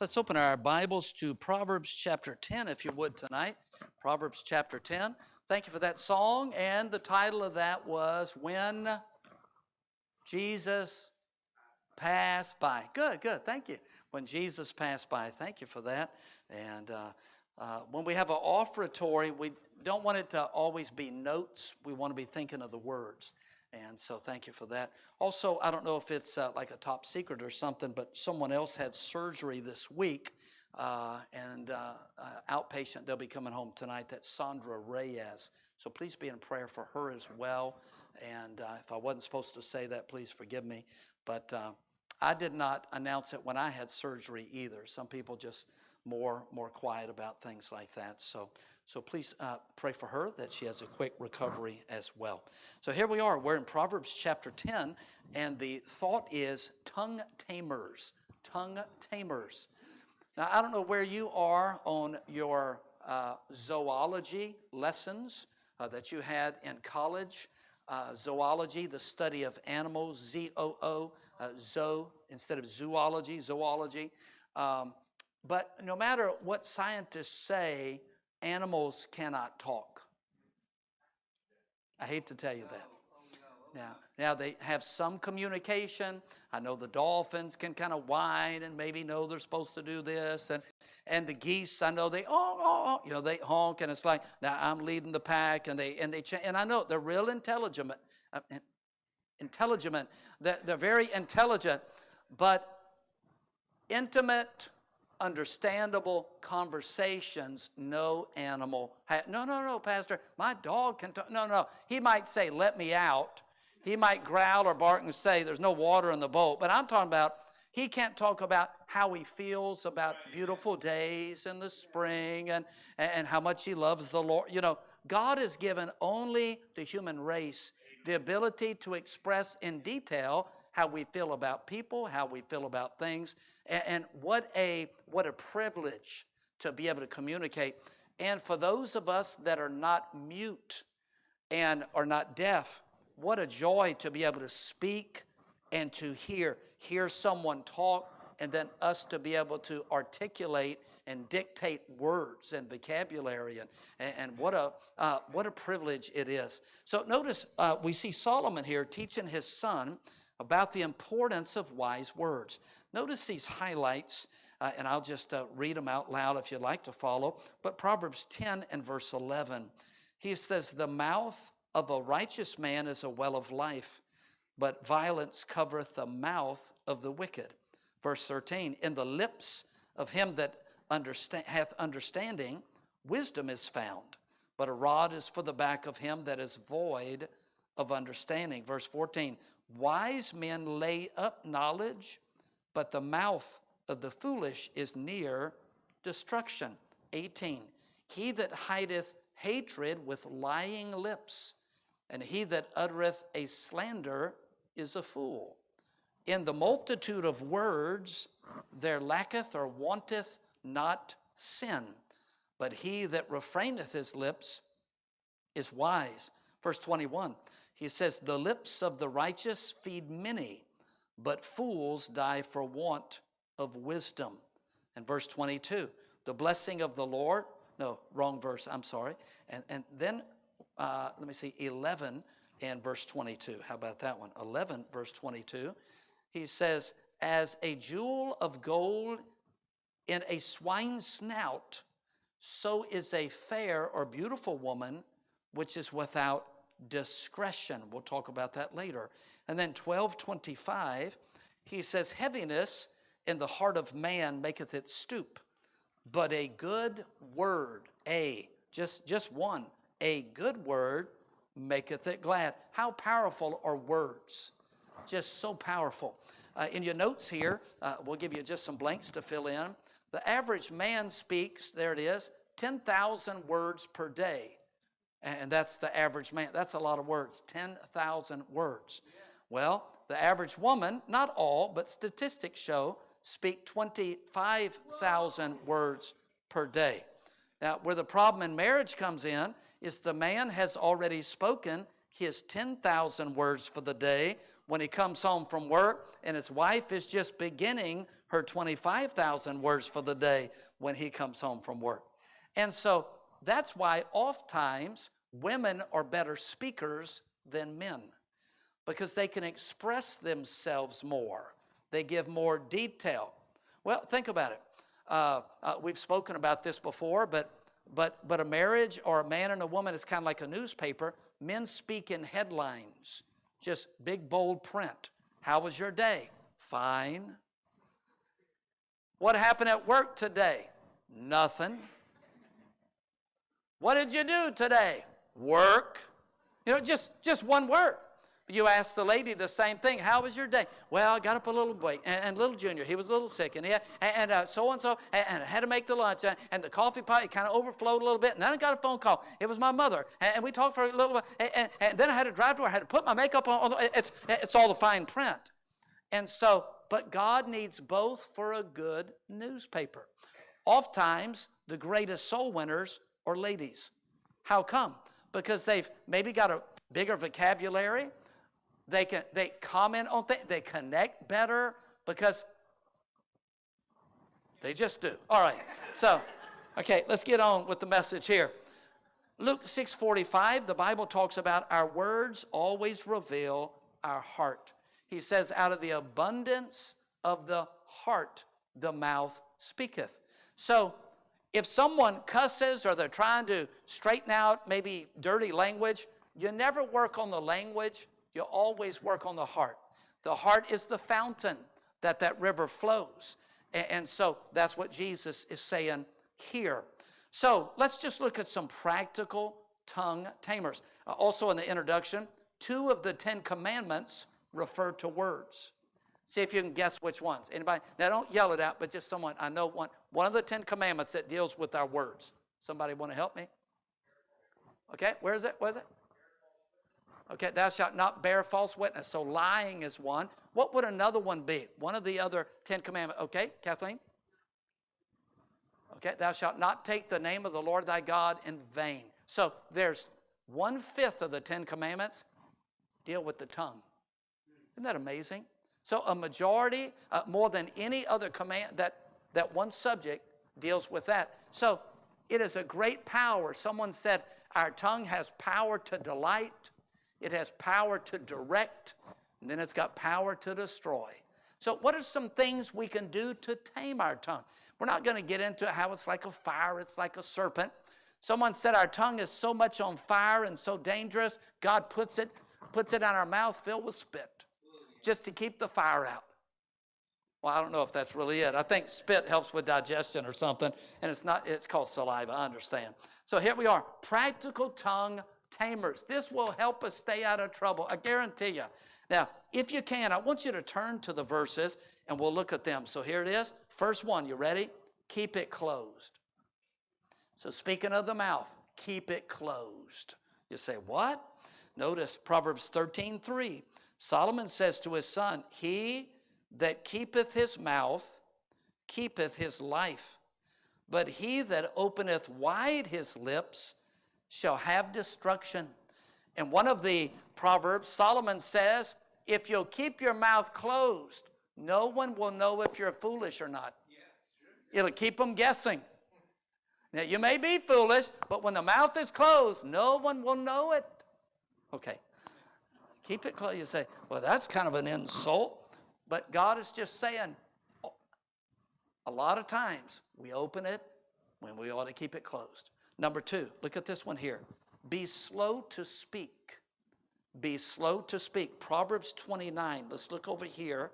Let's open our Bibles to Proverbs Chapter 10, if you would, tonight. Proverbs Chapter 10. Thank you for that song, and the title of that was When Jesus Passed By. Good, thank you. When Jesus Passed By, thank you for that. And when we have an offertory, we don't want it to always be notes. We want to be thinking of the words. And so thank you for that. Also, I don't know if it's like a top secret or something, but someone else had surgery this week, and outpatient. They'll be coming home tonight. That's Sandra Reyes. So please be in prayer for her as well. And if I wasn't supposed to say that, please forgive me. But I did not announce it when I had surgery either. Some people just more quiet about things like that. So please pray for her that she has a quick recovery as well. So here we are. We're in Proverbs chapter 10, and the thought is tongue tamers. Tongue tamers. Now, I don't know where you are on your zoology lessons that you had in college. Zoology, the study of animals, Z-O-O, zoo, instead of zoology. But no matter what scientists say, animals cannot talk. I hate to tell you that. Now they have some communication. I know the dolphins can kind of whine and maybe know they're supposed to do this, and the geese, I know they they honk, and it's like, now I'm leading the pack, and I know they're real intelligent. They're very intelligent, but intimate, understandable conversations, no animal. No, Pastor, my dog can talk. No. He might say, let me out. He might growl or bark and say, there's no water in the boat. But I'm talking about, he can't talk about how he feels about beautiful days in the spring and how much he loves the Lord. You know, God has given only the human race the ability to express in detail how we feel about people, how we feel about things, and what a privilege to be able to communicate. And for those of us that are not mute and are not deaf, what a joy to be able to speak and to hear someone talk, and then us to be able to articulate and dictate words and vocabulary, and what a privilege it is. So notice we see Solomon here teaching his son about the importance of wise words. Notice these highlights, and I'll just read them out loud if you'd like to follow. But Proverbs 10 and verse 11, he says, the mouth of a righteous man is a well of life, but violence covereth the mouth of the wicked. Verse 13, in the lips of him that hath understanding, wisdom is found, but a rod is for the back of him that is void of understanding. Verse 14, wise men lay up knowledge, but the mouth of the foolish is near destruction. 18, he that hideth hatred with lying lips, and he that uttereth a slander is a fool. In the multitude of words there lacketh or wanteth not sin, but he that refraineth his lips is wise. Verse 21, he says, the lips of the righteous feed many, but fools die for want of wisdom. And verse 22, the blessing of the Lord, no, wrong verse, I'm sorry. And then, let me see, 11 and verse 22. How about that one? 11, verse 22, he says, as a jewel of gold in a swine's snout, so is a fair or beautiful woman which is without discretion. We'll talk about that later. And then 12:25, he says, heaviness in the heart of man maketh it stoop, but a good word, just one, a good word maketh it glad. How powerful are words? Just so powerful. In your notes here, we'll give you just some blanks to fill in. The average man speaks, there it is, 10,000 words per day. And that's the average man. That's a lot of words, 10,000 words. Well, the average woman, not all, but statistics show, speak 25,000 words per day. Now, where the problem in marriage comes in is the man has already spoken his 10,000 words for the day when he comes home from work, and his wife is just beginning her 25,000 words for the day when he comes home from work. And so that's why oftentimes women are better speakers than men, because they can express themselves more. They give more detail. Well, think about it. We've spoken about this before, but a marriage or a man and a woman is kind of like a newspaper. Men speak in headlines, just big, bold print. How was your day? Fine. What happened at work today? Nothing. What did you do today? Work. You know, just one word. You ask the lady the same thing. How was your day? Well, I got up a little late, and little Junior, he was a little sick, and so-and-so, and I had to make the lunch, and the coffee pot, it kind of overflowed a little bit, and then I got a phone call. It was my mother, and we talked for a little bit, and then I had to drive to her. I had to put my makeup on. It's all the fine print. And so, but God needs both for a good newspaper. Oftentimes, the greatest soul winners are ladies. How come? Because they've maybe got a bigger vocabulary. They comment on things. They connect better because they just do. All right. So, okay, let's get on with the message here. Luke 6:45, the Bible talks about our words always reveal our heart. He says, out of the abundance of the heart, the mouth speaketh. So, if someone cusses or they're trying to straighten out maybe dirty language, you never work on the language. You always work on the heart. The heart is the fountain that river flows. And so that's what Jesus is saying here. So let's just look at some practical tongue tamers. Also in the introduction, 2 of the 10 commandments refer to words. See if you can guess which ones. Anybody? Now don't yell it out, but just someone. I know one of the 10 commandments that deals with our words. Somebody want to help me? Okay, where is it? What is it? Okay, thou shalt not bear false witness. So lying is one. What would another one be? One of the other 10 commandments. Okay, Kathleen? Okay, thou shalt not take the name of the Lord thy God in vain. So there's 1/5 of the 10 commandments deal with the tongue. Isn't that amazing? So a majority, more than any other command, that one subject deals with that. So it is a great power. Someone said our tongue has power to delight. It has power to direct, and then it's got power to destroy. So what are some things we can do to tame our tongue? We're not going to get into how it's like a fire, it's like a serpent. Someone said our tongue is so much on fire and so dangerous, God puts it on our mouth filled with spit, just to keep the fire out. Well, I don't know if that's really it. I think spit helps with digestion or something, and it's called saliva, I understand. So here we are, practical tongue tamers. This will help us stay out of trouble, I guarantee you. Now, if you can, I want you to turn to the verses and we'll look at them. So here it is. First one, you ready? Keep it closed. So speaking of the mouth, keep it closed. You say, what? Notice Proverbs 13:3. Solomon says to his son, he that keepeth his mouth keepeth his life, but he that openeth wide his lips shall have destruction. And one of the Proverbs, Solomon says, if you'll keep your mouth closed, no one will know if you're foolish or not. It'll keep them guessing. Now, you may be foolish, but when the mouth is closed, no one will know it. Okay. Keep it closed. You say, well, that's kind of an insult. But God is just saying, a lot of times we open it when we ought to keep it closed. Number 2, look at this one here. Be slow to speak. Be slow to speak. Proverbs 29. Let's look over here.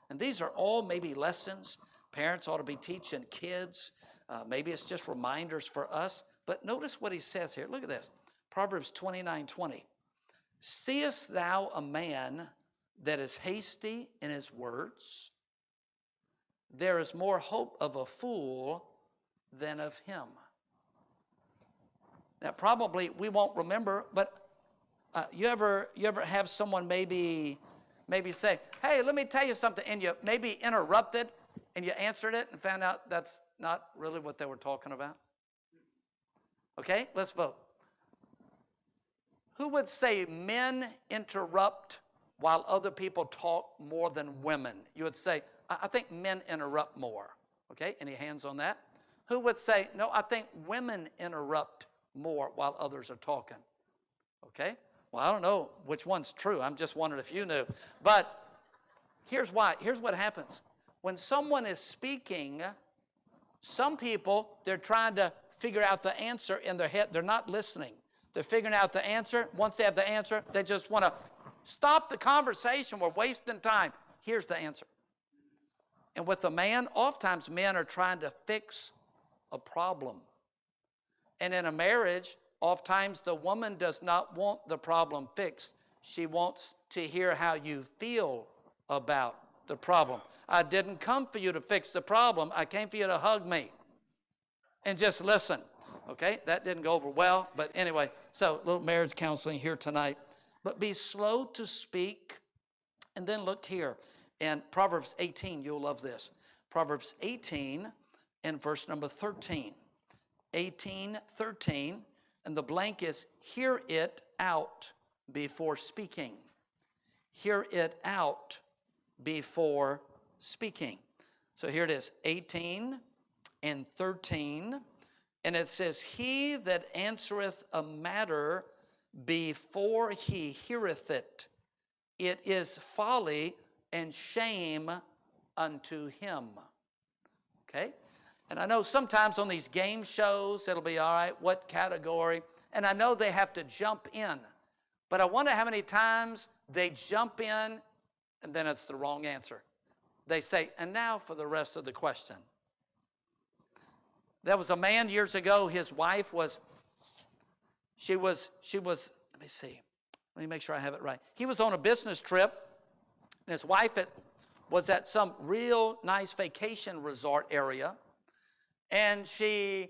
And these are all maybe lessons parents ought to be teaching kids. Maybe it's just reminders for us. But notice what he says here. Look at this. Proverbs 29:20. Seest thou a man that is hasty in his words? There is more hope of a fool than of him. Now, probably we won't remember, but you ever have someone maybe say, hey, let me tell you something, and you maybe interrupted, and you answered it and found out that's not really what they were talking about? Okay, let's vote. Who would say men interrupt while other people talk more than women? You would say, I think men interrupt more. Okay, any hands on that? Who would say, no, I think women interrupt more while others are talking? Okay, well, I don't know which one's true. I'm just wondering if you knew. But here's why. Here's what happens. When someone is speaking, some people, they're trying to figure out the answer in their head. They're not listening. They're figuring out the answer. Once they have the answer, they just want to stop the conversation. We're wasting time. Here's the answer. And with the man, oftentimes men are trying to fix a problem. And in a marriage, oftentimes the woman does not want the problem fixed. She wants to hear how you feel about the problem. I didn't come for you to fix the problem. I came for you to hug me and just listen. Okay, that didn't go over well, but anyway, so a little marriage counseling here tonight. But be slow to speak. And then look here in Proverbs 18, you'll love this. Proverbs 18 and verse number 13. 18:13, and the blank is, hear it out before speaking. Hear it out before speaking. So here it is, 18 and 13, and it says, he that answereth a matter before he heareth it, it is folly and shame unto him. Okay? And I know sometimes on these game shows, it'll be, all right, what category? And I know they have to jump in. But I wonder how many times they jump in and then it's the wrong answer. They say, and now for the rest of the question. There was a man years ago, his wife was, she was, let me see. Let me make sure I have it right. He was on a business trip, and his wife was at some real nice vacation resort area. And she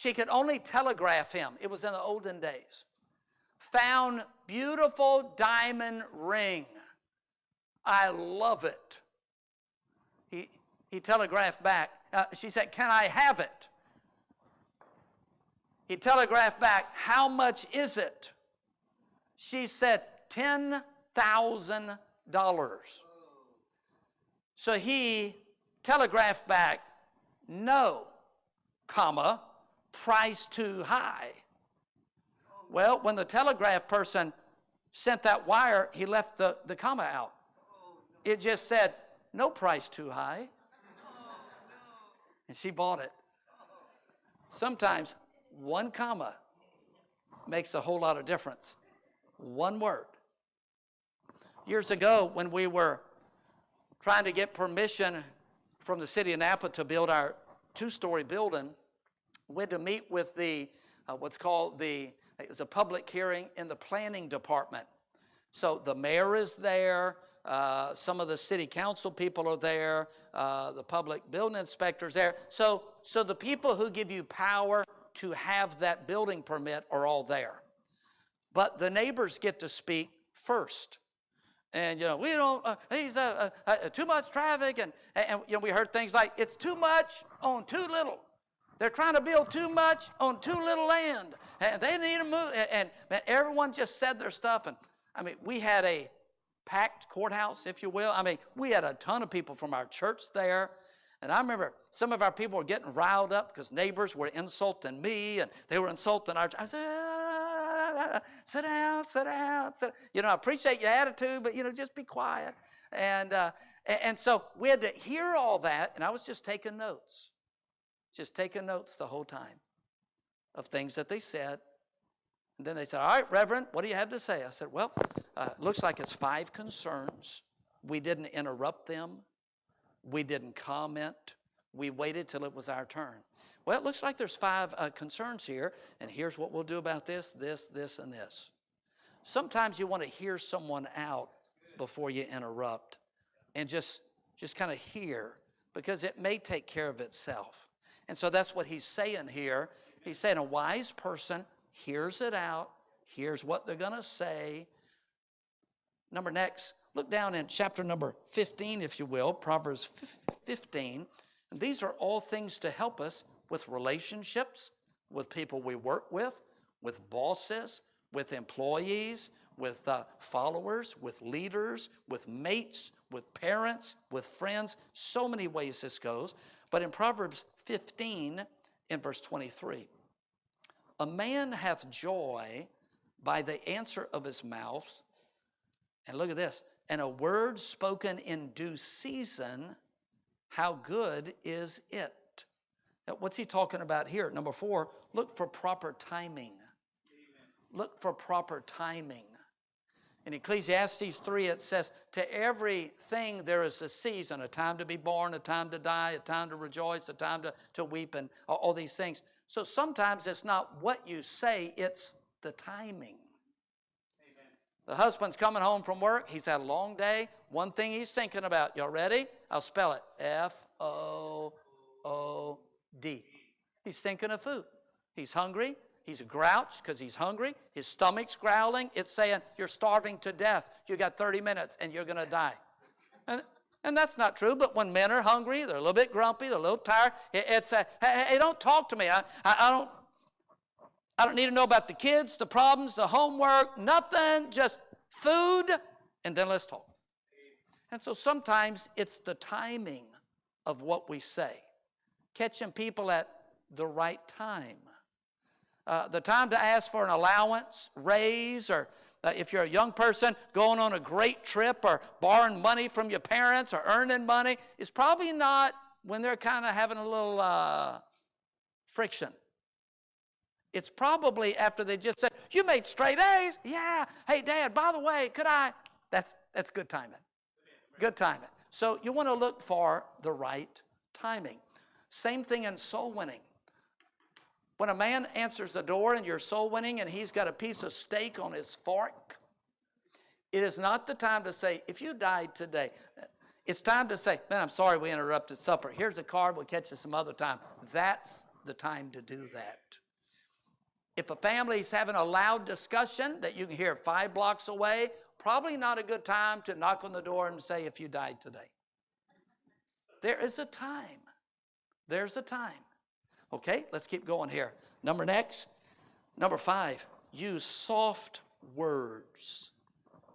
could only telegraph him. It was in the olden days. Found beautiful diamond ring. I love it. He telegraphed back. She said, can I have it? He telegraphed back, how much is it? She said, $10,000. So he telegraphed back, no, comma, price too high. Well, when the telegraph person sent that wire, he left the comma out. It just said, no price too high. And she bought it. Sometimes one comma makes a whole lot of difference. One word. Years ago, when we were trying to get permission from the city of Napa to build our 2-story building, we had to meet with the, it was a public hearing in the planning department. So the mayor is there, some of the city council people are there, the public building inspector's there. So the people who give you power to have that building permit are all there. But the neighbors get to speak first. And, we don't, he's too much traffic. And we heard things like, it's too much on too little. They're trying to build too much on too little land. And they need to move. And everyone just said their stuff. And, we had a packed courthouse, if you will. We had a ton of people from our church there. And I remember some of our people were getting riled up because neighbors were insulting me and they were insulting our church. I said, sit down, sit down. I appreciate your attitude, but, just be quiet. And so we had to hear all that, and I was just taking notes. Just taking notes the whole time of things that they said. And then they said, all right, Reverend, what do you have to say? I said, well, looks like it's 5 concerns. We didn't interrupt them. We didn't comment. We waited till it was our turn. Well, it looks like there's 5 concerns here, and here's what we'll do about this, this, and this. Sometimes you want to hear someone out before you interrupt and just kind of hear, because it may take care of itself. And so that's what he's saying here. He's saying a wise person hears it out, hears what they're going to say. Next, look down in chapter number 15, if you will, Proverbs 15. And these are all things to help us with relationships, with people we work with bosses, with employees, with followers, with leaders, with mates, with parents, with friends. So many ways this goes. But in Proverbs 15, in verse 23, a man hath joy by the answer of his mouth. And look at this. And a word spoken in due season, how good is it? Now, what's he talking about here? Number 4, look for proper timing. Look for proper timing. In Ecclesiastes 3, it says, to everything there is a season, a time to be born, a time to die, a time to rejoice, a time to weep, and all these things. So sometimes it's not what you say, it's the timing. Amen. The husband's coming home from work. He's had a long day. One thing he's thinking about. Y'all ready? I'll spell it. F-O-O-D. He's thinking of food. He's hungry. He's a grouch because he's hungry. His stomach's growling. It's saying, you're starving to death. You got 30 minutes and you're going to die. And that's not true, but when men are hungry, they're a little bit grumpy, they're a little tired. It's hey, don't talk to me. I don't need to know about the kids, the problems, the homework, nothing, just food, and then let's talk. And so sometimes it's the timing of what we say. Catching people at the right time. The time to ask for an allowance, raise, or if you're a young person going on a great trip or borrowing money from your parents or earning money, is probably not when they're kind of having a little friction. It's probably after they just said, you made straight A's? Yeah. Hey, Dad, by the way, could I? That's good timing. Good timing. So you want to look for the right timing. Same thing in soul winning. When a man answers the door and you're soul winning and he's got a piece of steak on his fork, it is not the time to say, if you died today, it's time to say, man, I'm sorry we interrupted supper. Here's a card, we'll catch you some other time. That's the time to do that. If a family's having a loud discussion that you can hear 5 blocks away, probably not a good time to knock on the door and say, if you died today. There is a time. There's a time. Okay, let's keep going here. Number 5, use soft words.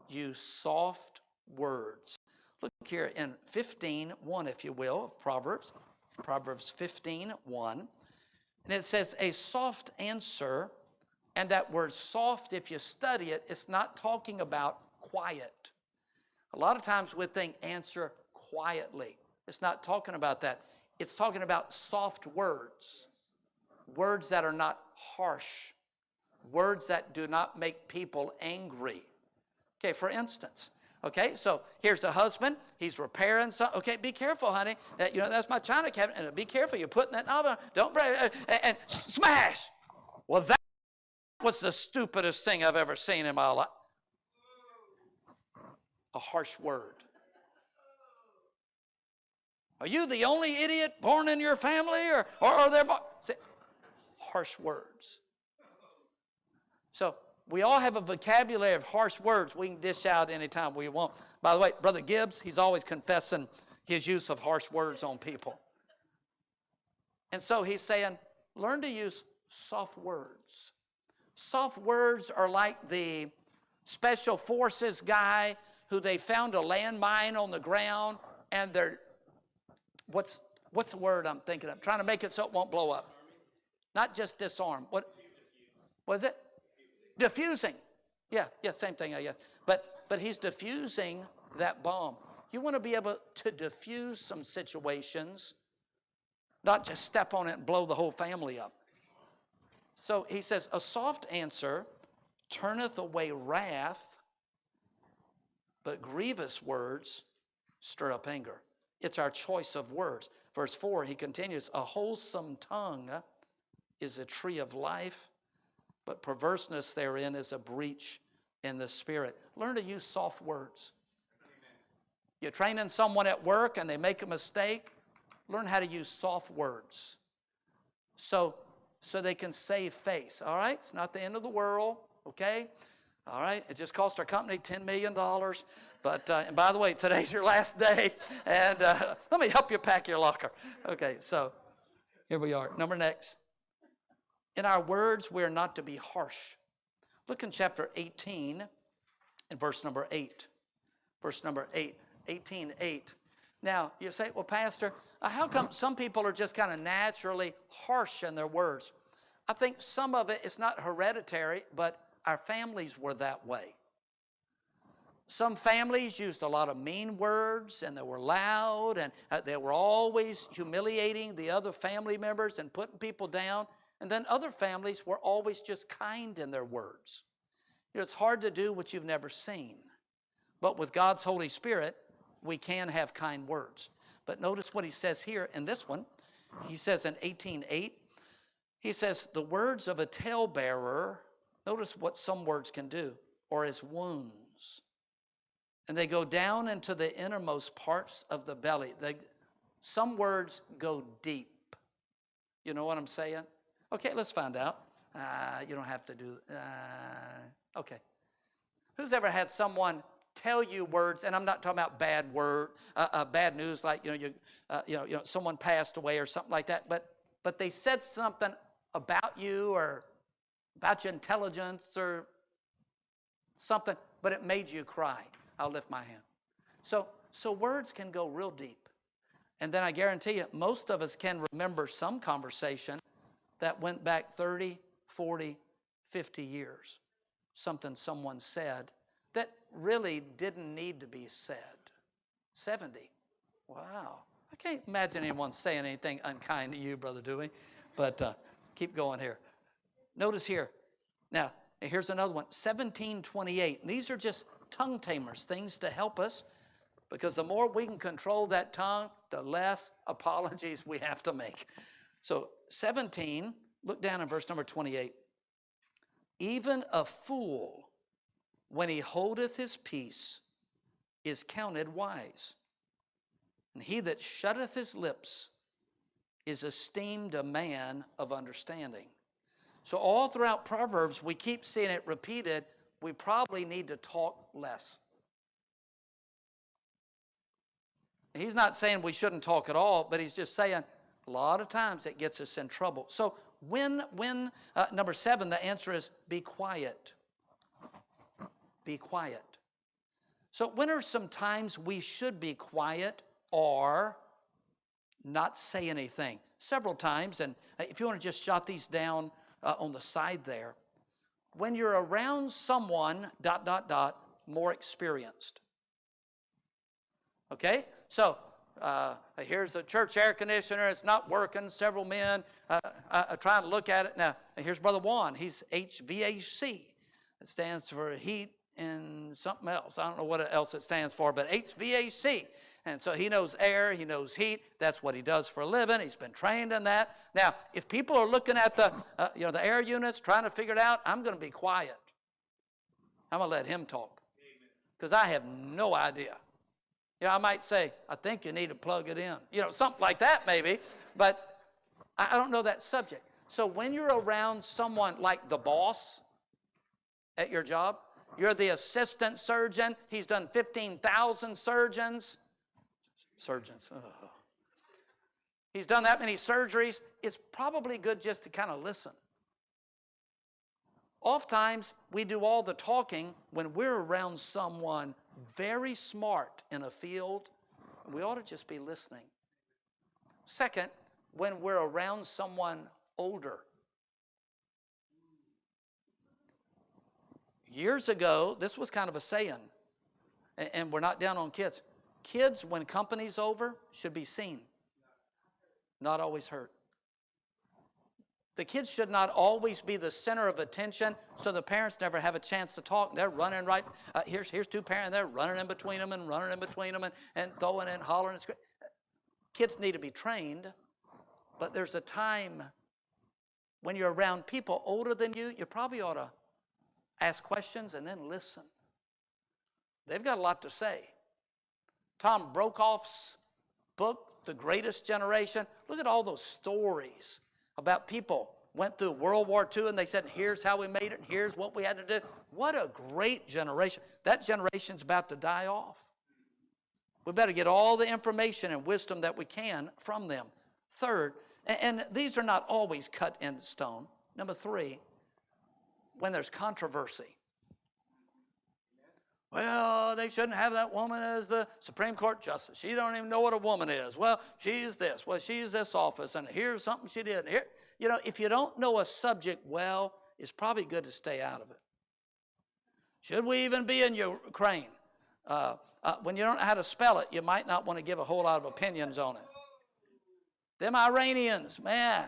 Use soft words. Look here in 15:1, if you will, of Proverbs 15:1. And it says, a soft answer, and that word soft, if you study it, it's not talking about quiet. A lot of times we think answer quietly. It's not talking about that. It's talking about soft words, words that are not harsh, words that do not make people angry. Okay, for instance, okay, so here's a husband, he's repairing something. Okay, be careful, honey. That's my china cabinet, and be careful, you're putting that knob on. Don't break it, and smash. Well, that was the stupidest thing I've ever seen in my life. A harsh word. Are you the only idiot born in your family, or are there more? Harsh words. So we all have a vocabulary of harsh words we can dish out anytime we want. By the way, Brother Gibbs, he's always confessing his use of harsh words on people. And so he's saying, learn to use soft words. Soft words are like the special forces guy who they found a landmine on the ground, and they're What's the word I'm thinking of? Trying to make it so it won't blow up. Not just disarm. What was it? Diffusing. Yeah, same thing, I guess. But he's diffusing that bomb. You want to be able to diffuse some situations, not just step on it and blow the whole family up. So he says, a soft answer turneth away wrath, but grievous words stir up anger. It's our choice of words. Verse 4, he continues, a wholesome tongue is a tree of life, but perverseness therein is a breach in the spirit. Learn to use soft words. You're training someone at work and they make a mistake, learn how to use soft words so they can save face. All right? It's not the end of the world, okay? All right? It just cost our company $10 million. But, and by the way, today's your last day, and let me help you pack your locker. Okay, so here we are. Number next. In our words, we are not to be harsh. Look in chapter 18 and verse number 8. Verse number 8. 18:8. Now, you say, well, Pastor, how come some people are just kind of naturally harsh in their words? I think some of it is not hereditary, but our families were that way. Some families used a lot of mean words, and they were loud, and they were always humiliating the other family members and putting people down. And then other families were always just kind in their words. You know, it's hard to do what you've never seen. But with God's Holy Spirit, we can have kind words. But notice what he says here in this one. He says in 18:8, he says, the words of a talebearer, notice what some words can do, or as wounds. And they go down into the innermost parts of the belly. Some words go deep. You know what I'm saying? Okay, let's find out. You don't have to do, okay. Who's ever had someone tell you words, and I'm not talking about bad news, like someone passed away or something like that, but they said something about you or about your intelligence or something, but it made you cry. I'll lift my hand. So words can go real deep. And then I guarantee you, most of us can remember some conversation that went back 30, 40, 50 years. Something someone said that really didn't need to be said. 70. Wow. I can't imagine anyone saying anything unkind to you, Brother Dewey. But keep going here. Notice here. Now, here's another one. 17:28. These are just tongue tamers, things to help us, because the more we can control that tongue, the less apologies we have to make. So 17, look down in verse number 28. Even a fool, when he holdeth his peace, is counted wise. And he that shutteth his lips is esteemed a man of understanding. So all throughout Proverbs, we keep seeing it repeated. We probably need to talk less. He's not saying we shouldn't talk at all, but he's just saying a lot of times it gets us in trouble. So when number 7, the answer is be quiet. Be quiet. So when are some times we should be quiet or not say anything? Several times, and if you want to just jot these down on the side there. When you're around someone, ... more experienced. Okay? So, here's the church air conditioner. It's not working. Several men are trying to look at it. Now, here's Brother Juan. He's HVAC. It stands for heat and something else. I don't know what else it stands for, but HVAC. And so he knows air, he knows heat. That's what he does for a living. He's been trained in that. Now, if people are looking at the air units, trying to figure it out, I'm going to be quiet. I'm going to let him talk, because I have no idea. I might say, I think you need to plug it in. Something like that maybe, but I don't know that subject. So when you're around someone like the boss at your job, you're the assistant surgeon. He's done 15,000 surgeons. Oh. He's done that many surgeries. It's probably good just to kind of listen. Oftentimes, we do all the talking when we're around someone very smart in a field. We ought to just be listening. Second, when we're around someone older. Years ago, this was kind of a saying, and we're not down on kids. Kids, when company's over, should be seen, not always heard. The kids should not always be the center of attention, so the parents never have a chance to talk. They're running right. Here's two parents. They're running in between them and running in between them and throwing and hollering. Kids need to be trained, but there's a time when you're around people older than you, you probably ought to ask questions and then listen. They've got a lot to say. Tom Brokaw's book, The Greatest Generation, look at all those stories about people went through World War II and they said, here's how we made it, and here's what we had to do. What a great generation. That generation's about to die off. We better get all the information and wisdom that we can from them. Third, and these are not always cut in stone. Number 3, when there's controversy. Well, they shouldn't have that woman as the Supreme Court justice. She don't even know what a woman is. Well, she's this. Well, she's this office, and here's something she did. Here, if you don't know a subject well, it's probably good to stay out of it. Should we even be in Ukraine? When you don't know how to spell it, you might not want to give a whole lot of opinions on it. Them Iranians, man,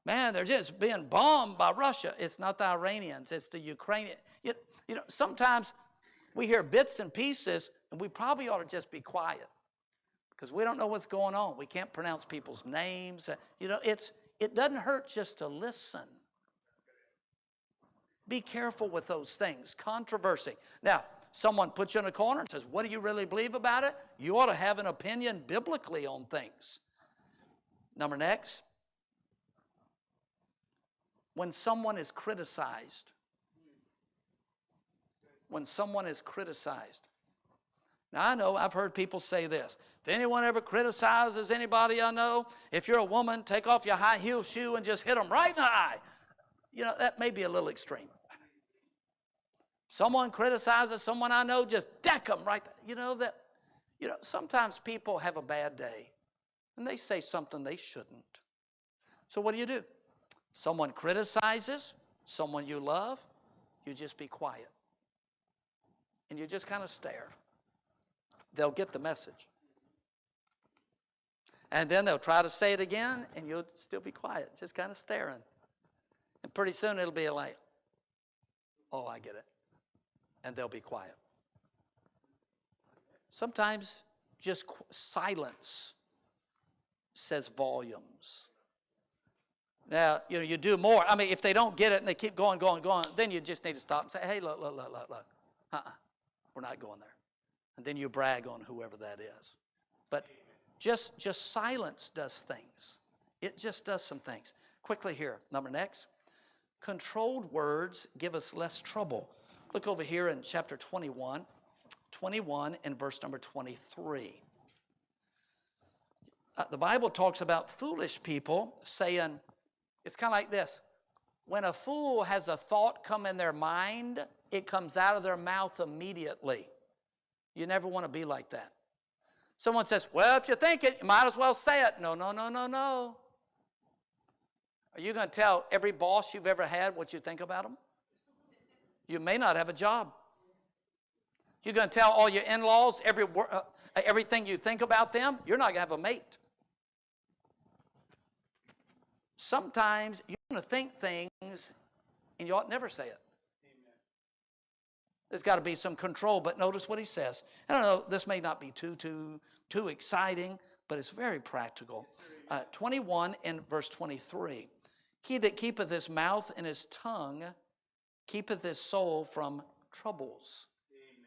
they're just being bombed by Russia. It's not the Iranians, it's the Ukrainians. Sometimes we hear bits and pieces, and we probably ought to just be quiet because we don't know what's going on. We can't pronounce people's names. It doesn't hurt just to listen. Be careful with those things. Controversy. Now, someone puts you in a corner and says, what do you really believe about it? You ought to have an opinion biblically on things. Number next, when someone is criticized. When someone is criticized. Now, I know I've heard people say this. If anyone ever criticizes anybody I know, if you're a woman, take off your high heel shoe and just hit them right in the eye. That may be a little extreme. Someone criticizes someone I know, just deck them right there. Sometimes people have a bad day, and they say something they shouldn't. So what do? Someone criticizes someone you love, you just be quiet. And you just kind of stare. They'll get the message. And then they'll try to say it again, and you'll still be quiet, just kind of staring. And pretty soon it'll be like, oh, I get it. And they'll be quiet. Sometimes just silence says volumes. Now, you do more. I mean, if they don't get it and they keep going, then you just need to stop and say, hey, look. We're not going there. And then you brag on whoever that is. But just silence does things. It just does some things. Quickly here, next. Controlled words give us less trouble. Look over here in chapter 21 and verse number 23. The Bible talks about foolish people saying, it's kind of like this. When a fool has a thought come in their mind, it comes out of their mouth immediately. You never want to be like that. Someone says, well, if you think it, you might as well say it. No. Are you going to tell every boss you've ever had what you think about them? You may not have a job. You're going to tell all your in-laws everything you think about them? You're not going to have a mate. Sometimes you're going to think things and you ought never say it. Amen. There's got to be some control, but notice what he says. I don't know, this may not be too exciting, but it's very practical. 21 and verse 23. He that keepeth his mouth and his tongue keepeth his soul from troubles. Amen.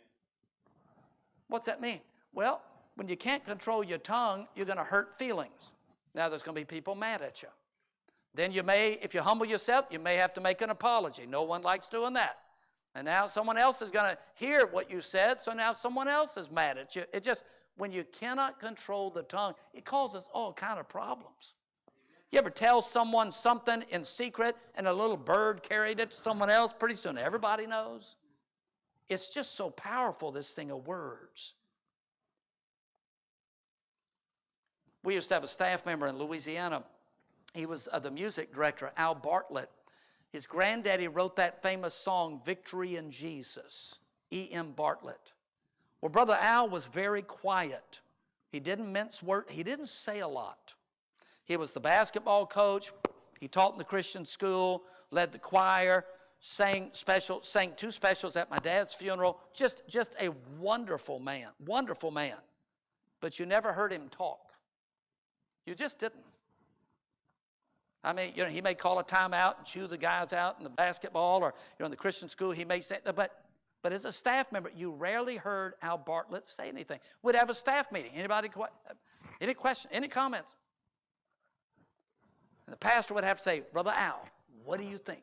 What's that mean? Well, when you can't control your tongue, you're going to hurt feelings. Now there's going to be people mad at you. Then you may, if you humble yourself, you may have to make an apology. No one likes doing that. And now someone else is going to hear what you said, so now someone else is mad at you. It just, when you cannot control the tongue, it causes all kind of problems. You ever tell someone something in secret and a little bird carried it to someone else? Pretty soon everybody knows. It's just so powerful, this thing of words. We used to have a staff member in Louisiana. He was the music director, Al Bartlett. His granddaddy wrote that famous song, Victory in Jesus, E.M. Bartlett. Well, Brother Al was very quiet. He didn't mince words. He didn't say a lot. He was the basketball coach. He taught in the Christian school, led the choir, sang 2 specials at my dad's funeral. Just a wonderful man, But you never heard him talk. You just didn't. I mean, he may call a timeout and chew the guys out in the basketball, or in the Christian school, he may say, but as a staff member, you rarely heard Al Bartlett say anything. We'd have a staff meeting. Anybody, any questions, any comments? And the pastor would have to say, Brother Al, what do you think?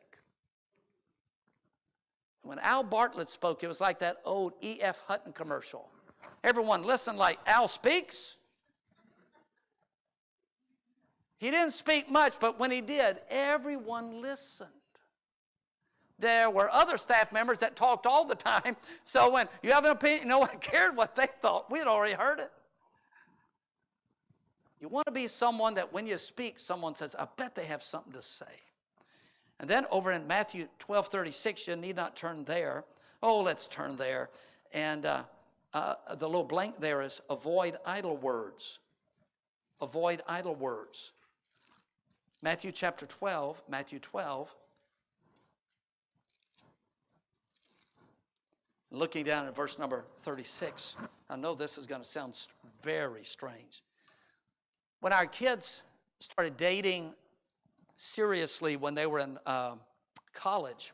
When Al Bartlett spoke, it was like that old E.F. Hutton commercial. Everyone listened like, Al speaks? He didn't speak much, but when he did, everyone listened. there were other staff members that talked all the time. So when you have an opinion, no one cared what they thought. We had already heard it. You want to be someone that when you speak, someone says, I bet they have something to say. And then over in Matthew 12:36, you need not turn there. Oh, let's turn there. And the little blank there is avoid idle words. Avoid idle words. Matthew 12. Looking down at verse number 36. I know this is going to sound very strange. When our kids started dating seriously when they were in college,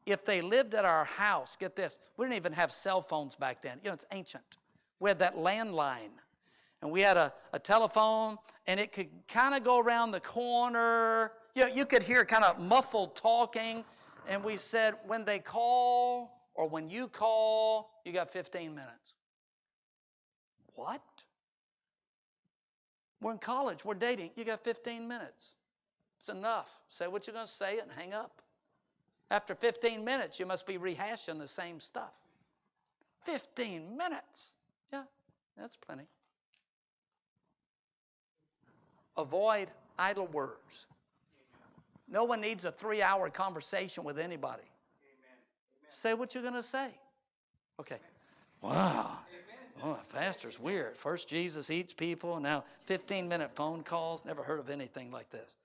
if they lived at our house, get this, we didn't even have cell phones back then. You know, it's ancient. We had that landline. And we had a telephone, and it could kind of go around the corner. You know, you could hear kind of muffled talking. And we said, when they call or when you call, you got 15 minutes. What? We're in college. We're dating. You got 15 minutes. It's enough. Say what you're going to say and hang up. After 15 minutes, you must be rehashing the same stuff. 15 minutes. Yeah, that's plenty. Avoid idle words. No one needs a 3-hour conversation with anybody. Amen. Say what you're going to say. Okay. Wow. Oh, pastor's weird. First Jesus eats people, and now 15-minute phone calls. Never heard of anything like this.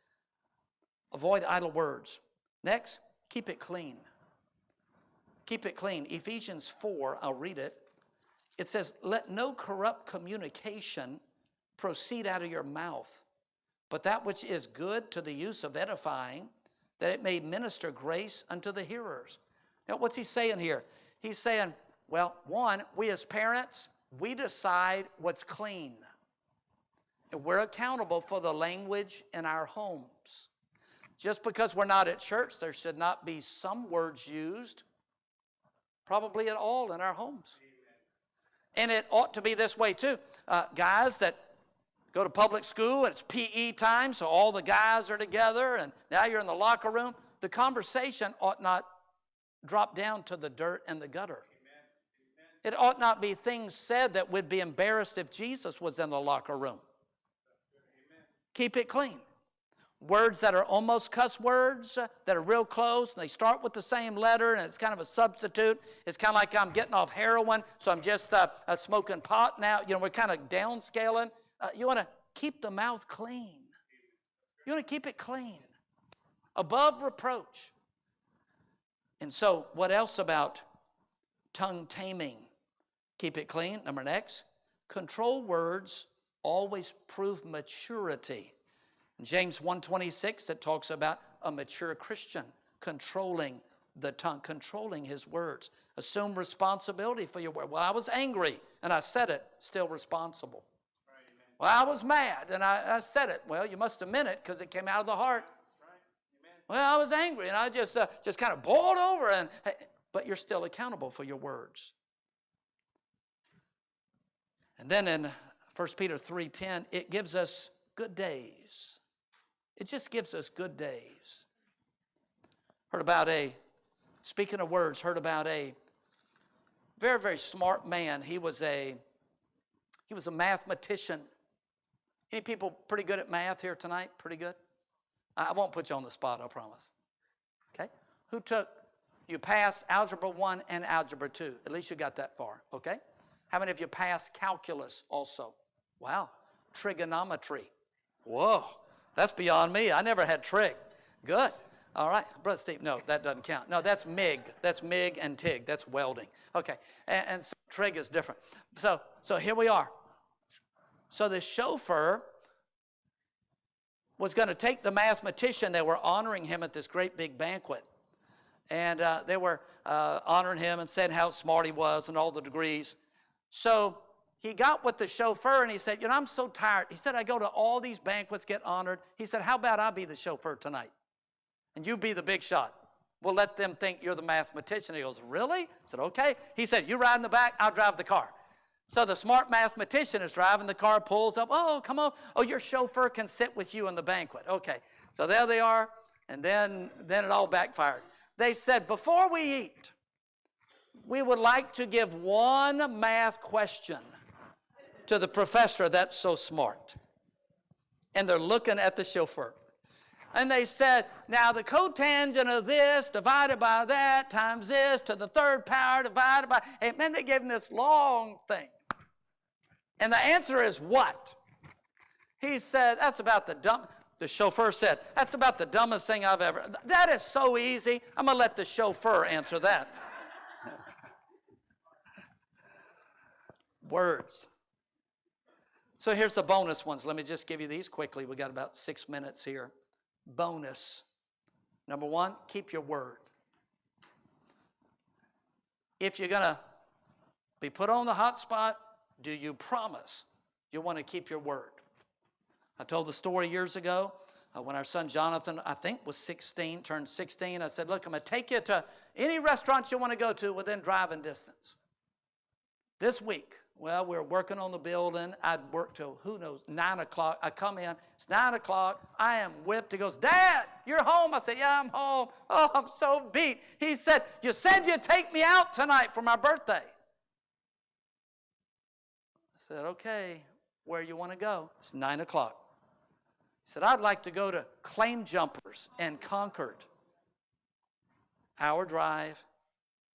Avoid idle words. Next, keep it clean. Keep it clean. Ephesians 4, I'll read it. It says, let no corrupt communication proceed out of your mouth, but that which is good to the use of edifying, that it may minister grace unto the hearers. Now, what's he saying here? He's saying, well, one, we as parents, we decide what's clean. And we're accountable for the language in our homes. Just because we're not at church, there should not be some words used, probably at all, in our homes. And it ought to be this way, too. Guys that go to public school, and it's PE time, so all the guys are together, and now you're in the locker room. The conversation ought not drop down to the dirt and the gutter. Amen. It ought not be things said that would be embarrassed if Jesus was in the locker room. Amen. Keep it clean. Words that are almost cuss words, that are real close, and they start with the same letter, and it's kind of a substitute. It's kind of like I'm getting off heroin, so I'm just smoking pot now. You know, we're kind of downscaling. You want to keep the mouth clean. You want to keep it clean. Above reproach. And so, what else about tongue taming? Keep it clean. Number next, control words always prove maturity. In James 1:26, it talks about a mature Christian controlling the tongue, controlling his words. Assume responsibility for your word. Well, I was angry, and I said it, still responsible. Well, I was mad, and I said it. Well, you must have meant it because it came out of the heart. Right. Well, I was angry, and I just kind of boiled over. But you're still accountable for your words. And then in 1 Peter 3:10, it gives us good days. It just gives us good days. Speaking of words, heard about a very, very smart man. He was a mathematician. Any people pretty good at math here tonight? Pretty good? I won't put you on the spot, I promise. Okay? You passed Algebra 1 and Algebra 2. At least you got that far, okay? How many of you passed calculus also? Wow. Trigonometry. Whoa. That's beyond me. I never had trig. Good. All right. Brother Steve, no, that doesn't count. No, that's MIG. That's MIG and TIG. That's welding. Okay. And so trig is different. So here we are. So the chauffeur was going to take the mathematician. They were honoring him at this great big banquet. And they were honoring him and saying how smart he was and all the degrees. So he got with the chauffeur and he said, I'm so tired. He said, I go to all these banquets, get honored. He said, how about I be the chauffeur tonight? And you be the big shot. We'll let them think you're the mathematician. He goes, really? I said, okay. He said, you ride in the back, I'll drive the car. So the smart mathematician is driving the car, pulls up. Oh, come on. Oh, your chauffeur can sit with you in the banquet. Okay. So there they are. And then it all backfired. They said, before we eat, we would like to give one math question to the professor that's so smart. And they're looking at the chauffeur. And they said, now the cotangent of this divided by that times this to the third power divided by, and then they gave him this long thing. And the answer is what? He said, the chauffeur said, that's about the dumbest thing I've ever, that is so easy. I'm going to let the chauffeur answer that. Words. So here's the bonus ones. Let me just give you these quickly. We got about 6 minutes here. Bonus. Number one, keep your word. If you're going to be put on the hot spot, do you promise you want to keep your word? I told the story years ago when our son Jonathan, I think, was 16, turned 16. I said, look, I'm going to take you to any restaurants you want to go to within driving distance. This week, well, we're working on the building. I'd work till, 9 o'clock. I come in. It's 9 o'clock. I am whipped. He goes, Dad, you're home. I said, yeah, I'm home. Oh, I'm so beat. He said, you said you'd take me out tonight for my birthday. I said, okay, where you want to go? It's 9 o'clock. He said, I'd like to go to Claim Jumpers in Concord. Hour drive,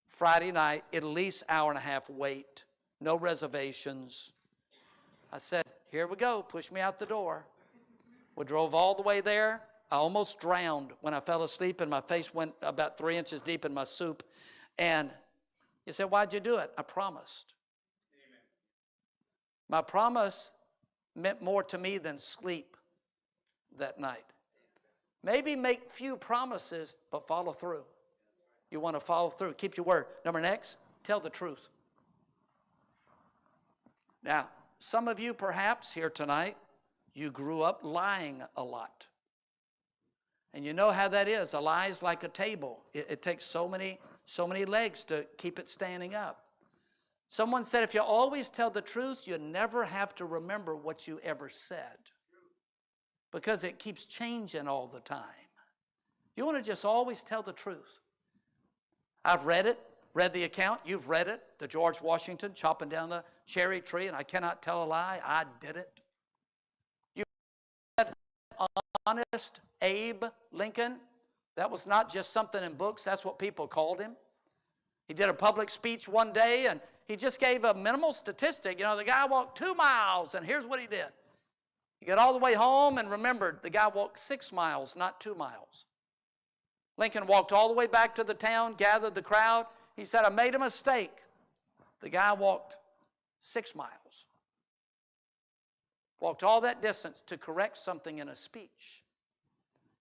Friday night, at least hour and a half wait. No reservations. I said, here we go. Push me out the door. We drove all the way there. I almost drowned when I fell asleep and my face went about 3 inches deep in my soup. And you said, why'd you do it? I promised. Amen. My promise meant more to me than sleep that night. Maybe make few promises, but follow through. You want to follow through. Keep your word. Number next, tell the truth. Now, some of you perhaps here tonight, you grew up lying a lot. And you know how that is. A lie is like a table. It takes so many legs to keep it standing up. Someone said if you always tell the truth, you never have to remember what you ever said. Because it keeps changing all the time. You want to just always tell the truth. I've read the account. You've read it. The George Washington chopping down the cherry tree, and I cannot tell a lie. I did it. You read Honest Abe Lincoln. That was not just something in books. That's what people called him. He did a public speech one day, and he just gave a minimal statistic. You know, the guy walked 2 miles, and here's what he did. He got all the way home and remembered the guy walked 6 miles, not 2 miles. Lincoln walked all the way back to the town, gathered the crowd. He said, I made a mistake. The guy walked 6 miles. Walked all that distance to correct something in a speech.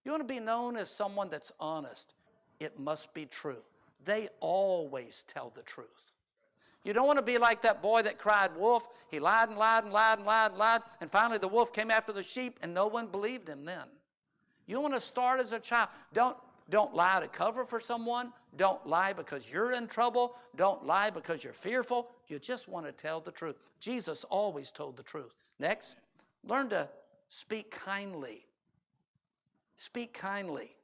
You want to be known as someone that's honest. It must be true. They always tell the truth. You don't want to be like that boy that cried wolf. He lied and lied and lied and lied and lied. And finally the wolf came after the sheep and no one believed him then. You want to start as a child. Don't lie to cover for someone. Don't lie because you're in trouble. Don't lie because you're fearful. You just want to tell the truth. Jesus always told the truth. Next, learn to speak kindly. Speak kindly.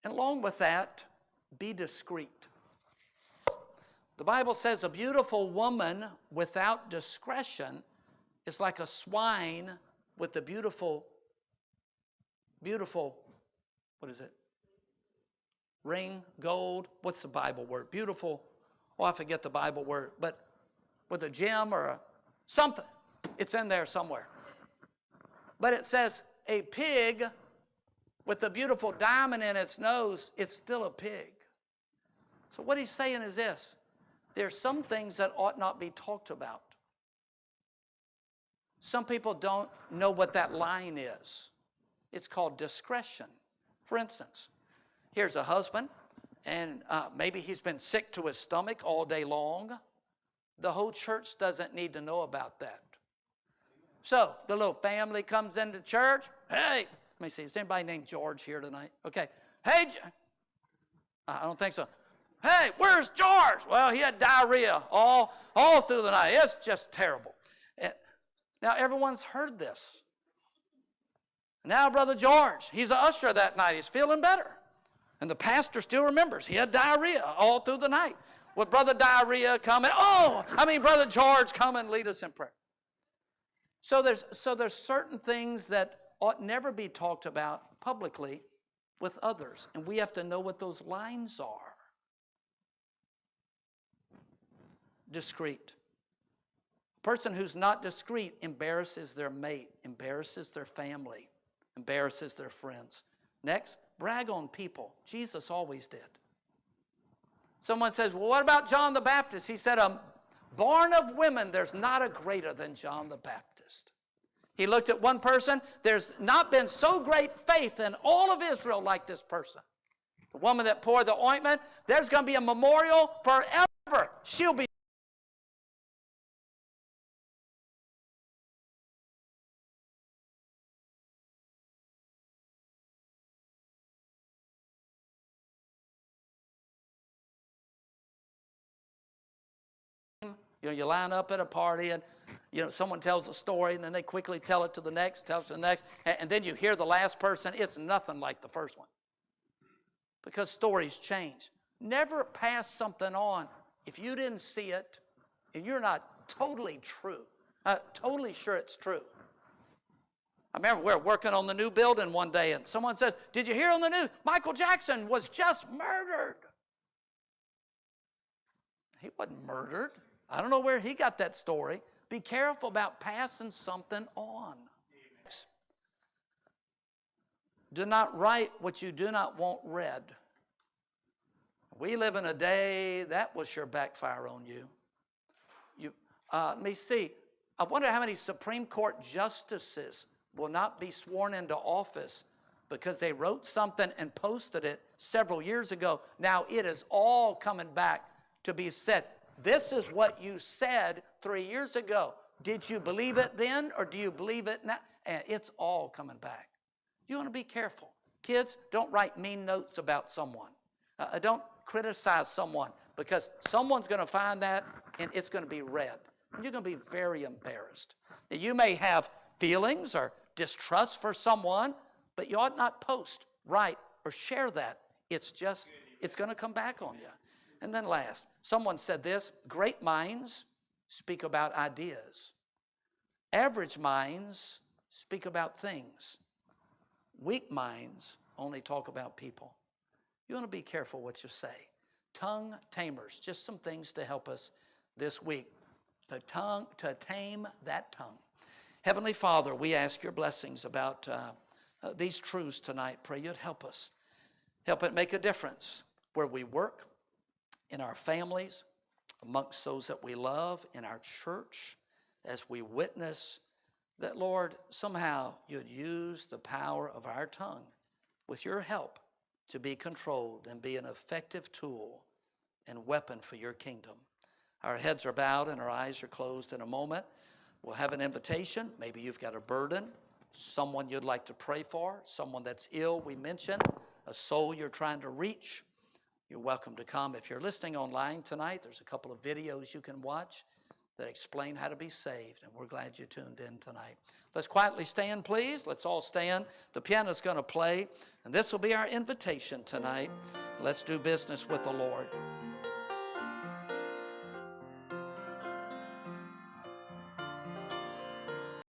And along with that, be discreet. The Bible says a beautiful woman without discretion is like a swine with a beautiful, what is it? Ring, gold, what's the Bible word? Beautiful, I forget the Bible word, but with a gem or something. It's in there somewhere. But it says a pig with a beautiful diamond in its nose, it's still a pig. So what he's saying is this. There's some things that ought not be talked about. Some people don't know what that line is. It's called discretion. For instance, here's a husband, and maybe he's been sick to his stomach all day long. The whole church doesn't need to know about that. So the little family comes into church. Hey, let me see, is anybody named George here tonight? Okay. Hey, I don't think so. Hey, where's George? Well, he had diarrhea all through the night. It's just terrible. Now, everyone's heard this. Now, Brother George, he's an usher that night. He's feeling better. And the pastor still remembers he had diarrhea all through the night. Would Brother Diarrhea come and, Brother George, come and lead us in prayer. So there's certain things that ought never be talked about publicly with others. And we have to know what those lines are. Discreet. A person who's not discreet embarrasses their mate, embarrasses their family, embarrasses their friends. Next, brag on people. Jesus always did. Someone says, well, what about John the Baptist? He said, born of women, there's not a greater than John the Baptist. He looked at one person. There's not been so great faith in all of Israel like this person. The woman that poured the ointment, there's going to be a memorial forever. She'll be. You line up at a party and, someone tells a story and then they quickly tell it to the next, tell it to the next, and then you hear the last person. It's nothing like the first one because stories change. Never pass something on if you didn't see it and you're not totally totally sure it's true. I remember we were working on the new building one day and someone says, did you hear on the news? Michael Jackson was just murdered. He wasn't murdered. I don't know where he got that story. Be careful about passing something on. Do not write what you do not want read. We live in a day that will sure backfire on you. Let me see. I wonder how many Supreme Court justices will not be sworn into office because they wrote something and posted it several years ago. Now it is all coming back to be said. This is what you said 3 years ago. Did you believe it then or do you believe it now? And it's all coming back. You want to be careful. Kids, don't write mean notes about someone. Don't criticize someone because someone's going to find that and it's going to be read. And you're going to be very embarrassed. Now, you may have feelings or distrust for someone, but you ought not post, write, or share that. It's going to come back on you. And then last, someone said this, great minds speak about ideas. Average minds speak about things. Weak minds only talk about people. You want to be careful what you say. Tongue tamers, just some things to help us this week. To tame that tongue. Heavenly Father, we ask your blessings about these truths tonight. Pray you'd help us. Help it make a difference where we work, in our families, amongst those that we love, in our church, as we witness that, Lord, somehow you'd use the power of our tongue with your help to be controlled and be an effective tool and weapon for your kingdom. Our heads are bowed and our eyes are closed. In a moment, we'll have an invitation. Maybe you've got a burden, someone you'd like to pray for, someone that's ill, we mentioned, a soul you're trying to reach. You're welcome to come. If you're listening online tonight, there's a couple of videos you can watch that explain how to be saved, and we're glad you tuned in tonight. Let's quietly stand, please. Let's all stand. The piano's going to play, and this will be our invitation tonight. Let's do business with the Lord.